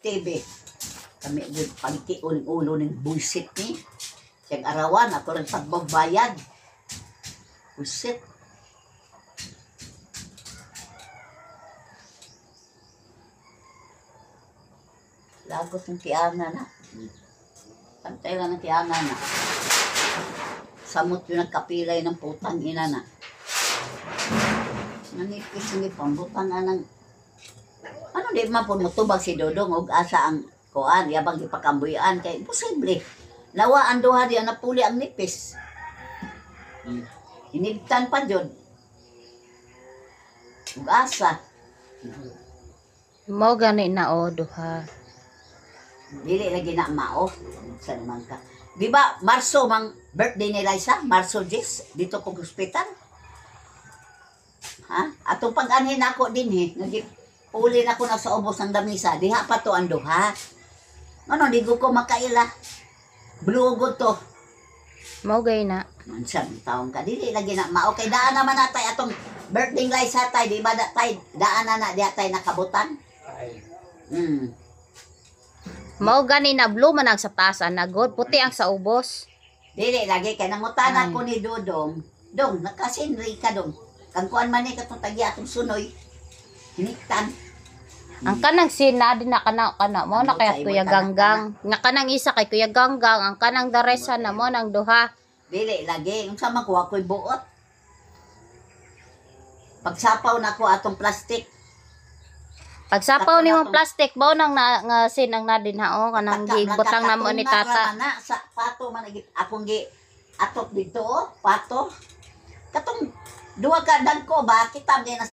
TV. Kami yung pagkiuling ulo ng bullshit ni. Siyang arawan, ako rin pagbabayad. Bullshit. Lagot ng tianga na. Pantay lang ng tianga na. Samot yung nagkapilay ng putang ina na. Nanipis-nip ang butang ng... Ano di man po mutubag si Dodong o asa ang kuan, yabang ipakambuyan kay imposible. Nawa ang duha diya napuli ang nipis. Inibtan pa jud. Ug asa. Mao gani na o duha. Dili lagi na mao. Sa naman ka. Di ba Marso mang birthday ni Liza? Marso 10 dito kong hospital. Ha? Atong pag-anhin ako din uli na ko na sa ubos ng damisa. Diha pa to ang duha. Ano, di ko makaila. Blugod to. Mao gay na. Mansan, taong ka. Dili lagi na mao. Kay daan naman na tayo atong birthday Liza tayo. Di ba tayo daan na diha tayo nakabutan? Mao gani na blue man ang sa taas anagod, puti ang sa ubos. Dili lagi kay nangutana ko ni Dodong. Dong, nakasinri ka dong. Kang kuan man ni katong tagya atong sunoy. Hiniktan. Ang kanang sina din na kana mo na kay Kuya Ganggang. Nga kanang isa kay Kuya Ganggang, ang kanang daresa na mo nang duha. Dili lagi, unsa man kuha ko'y buot. Pagsapaw na ko atong plastic. Pagsapaw ni mo plastic mo nang nga sinang na din ha o kanang gibutang na mo ni tata. Sa pato man akong gi atop dito, pato. Katong duha ka dagko ba kita din